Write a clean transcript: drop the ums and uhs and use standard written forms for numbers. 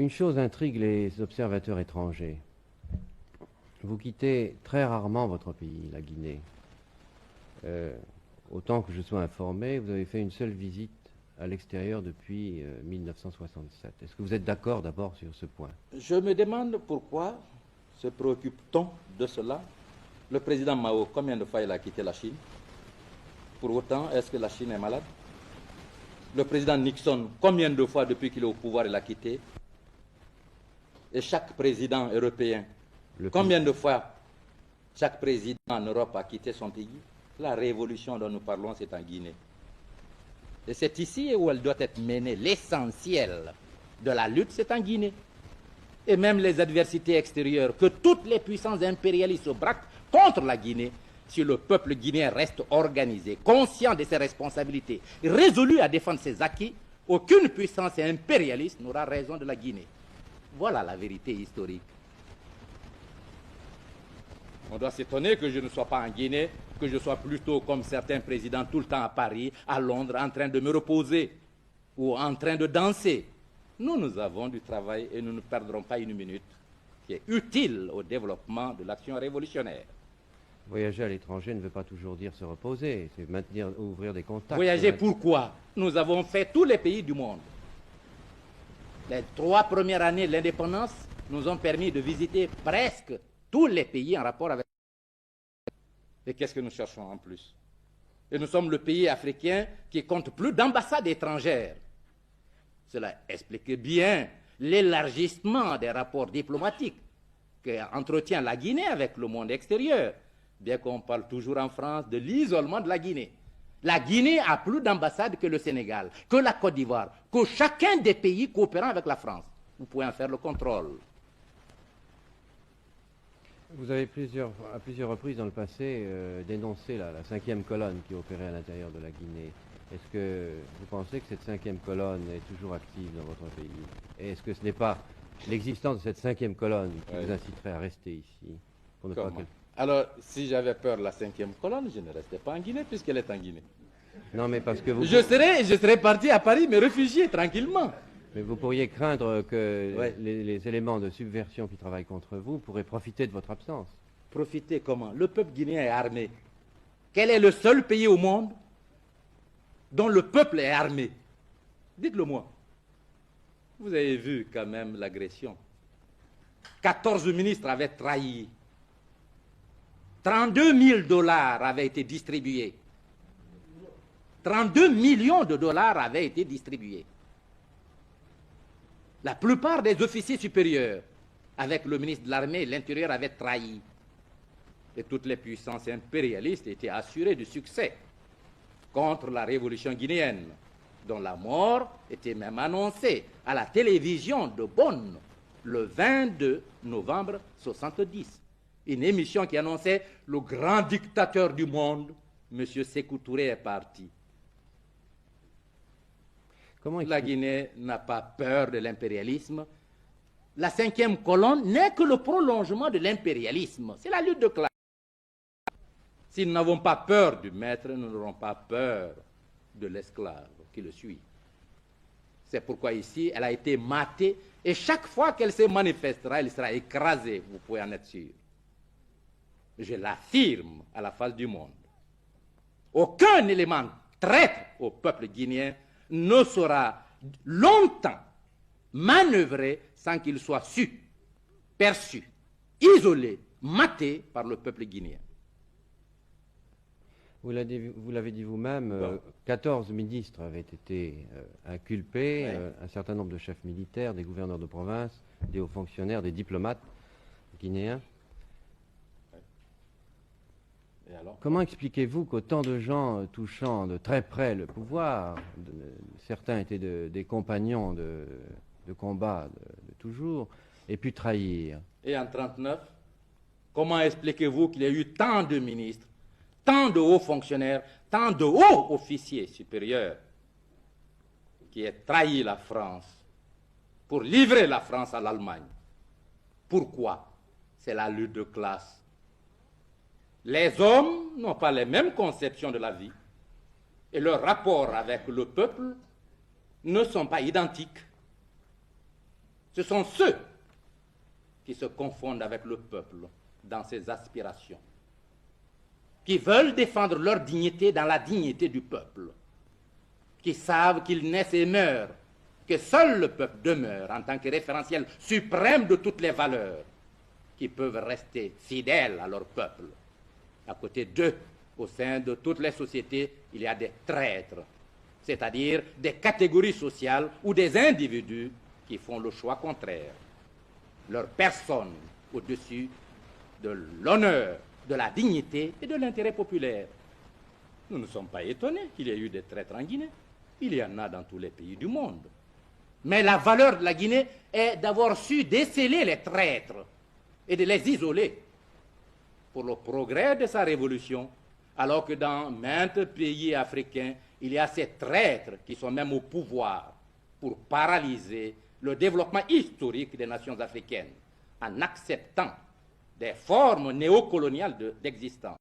Une chose intrigue les observateurs étrangers. Vous quittez très rarement votre pays, la Guinée. Autant que je sois informé, vous avez fait une seule visite à l'extérieur depuis 1967. Est-ce que vous êtes d'accord d'abord sur ce point? Je me demande pourquoi se préoccupe-t-on de cela. Le président Mao, combien de fois il a quitté la Chine? Pour autant, est-ce que la Chine est malade? Le président Nixon, combien de fois depuis qu'il est au pouvoir il a quitté? Et chaque président européen, combien de fois chaque président en Europe a quitté son pays? La révolution dont nous parlons, c'est en Guinée. Et c'est ici où elle doit être menée. L'essentiel de la lutte, c'est en Guinée. Et même les adversités extérieures, que toutes les puissances impérialistes se braquent contre la Guinée, si le peuple guinéen reste organisé, conscient de ses responsabilités, résolu à défendre ses acquis, aucune puissance impérialiste n'aura raison de la Guinée. Voilà la vérité historique. On doit s'étonner que je ne sois pas en Guinée, que je sois plutôt comme certains présidents tout le temps à Paris, à Londres, en train de me reposer ou en train de danser. Nous avons du travail et nous ne perdrons pas une minute qui est utile au développement de l'action révolutionnaire. Voyager à l'étranger ne veut pas toujours dire se reposer, c'est maintenir, ouvrir des contacts. Voyager pourquoi? Nous avons fait tous les pays du monde. Les 3 premières années de l'indépendance nous ont permis de visiter presque tous les pays en rapport avec... Et qu'est-ce que nous cherchons en plus? Et nous sommes le pays africain qui compte plus d'ambassades étrangères. Cela explique bien l'élargissement des rapports diplomatiques qu'entretient la Guinée avec le monde extérieur, bien qu'on parle toujours en France de l'isolement de la Guinée. La Guinée a plus d'ambassades que le Sénégal, que la Côte d'Ivoire, que chacun des pays coopérant avec la France. Vous pouvez en faire le contrôle. Vous avez à plusieurs reprises dans le passé dénoncé la 5e colonne qui opérait à l'intérieur de la Guinée. Est-ce que vous pensez que cette 5e colonne est toujours active dans votre pays? Et est-ce que ce n'est pas l'existence de cette 5e colonne qui vous inciterait à rester ici pour ne pas Alors, si j'avais peur de la 5e colonne, je ne restais pas en Guinée puisqu'elle est en Guinée. Non, mais parce que vous... Je serais parti à Paris, me réfugier tranquillement. Mais vous pourriez craindre que les éléments de subversion qui travaillent contre vous pourraient profiter de votre absence. Profiter comment? Le peuple guinéen est armé. Quel est le seul pays au monde dont le peuple est armé? Dites-le moi. Vous avez vu quand même l'agression. 14 ministres avaient trahi. 32 000 dollars avaient été distribués. 32 millions de dollars avaient été distribués. La plupart des officiers supérieurs, avec le ministre de l'Armée et de l'Intérieur, avaient trahi. Et toutes les puissances impérialistes étaient assurées du succès contre la révolution guinéenne, dont la mort était même annoncée à la télévision de Bonn le 22 novembre 1970. Une émission qui annonçait le grand dictateur du monde, M. Sékou Touré, est parti. La Guinée n'a pas peur de l'impérialisme. La 5e colonne n'est que le prolongement de l'impérialisme. C'est la lutte de classe. Si nous n'avons pas peur du maître, nous n'aurons pas peur de l'esclave qui le suit. C'est pourquoi ici, elle a été matée et chaque fois qu'elle se manifestera, elle sera écrasée, vous pouvez en être sûr. Je l'affirme à la face du monde. Aucun élément traître au peuple guinéen ne sera longtemps manœuvré sans qu'il soit su, perçu, isolé, maté par le peuple guinéen. Vous l'avez dit vous-même, 14 ministres avaient été inculpés, un certain nombre de chefs militaires, des gouverneurs de province, des hauts fonctionnaires, des diplomates guinéens. Et alors, comment expliquez-vous qu'autant de gens touchant de très près le pouvoir, certains étaient des compagnons de combat de toujours, aient pu trahir? Et en 1939, comment expliquez-vous qu'il y a eu tant de ministres, tant de hauts fonctionnaires, tant de hauts officiers supérieurs qui aient trahi la France pour livrer la France à l'Allemagne? Pourquoi? C'est la lutte de classe. Les hommes n'ont pas les mêmes conceptions de la vie et leurs rapports avec le peuple ne sont pas identiques. Ce Ce sont ceux qui se confondent avec le peuple dans ses aspirations, qui veulent défendre leur dignité dans la dignité du peuple, qui savent qu'ils naissent et meurent, que seul le peuple demeure en tant que référentiel suprême de toutes les valeurs, qui peuvent rester fidèles à leur peuple. À côté d'eux, au sein de toutes les sociétés, il y a des traîtres, c'est-à-dire des catégories sociales ou des individus qui font le choix contraire. Leur personne au-dessus de l'honneur, de la dignité et de l'intérêt populaire. Nous ne sommes pas étonnés qu'il y ait eu des traîtres en Guinée. Il y en a dans tous les pays du monde. Mais la valeur de la Guinée est d'avoir su déceler les traîtres et de les isoler pour le progrès de sa révolution, alors que dans maints pays africains, il y a ces traîtres qui sont même au pouvoir pour paralyser le développement historique des nations africaines en acceptant des formes néocoloniales d'existence.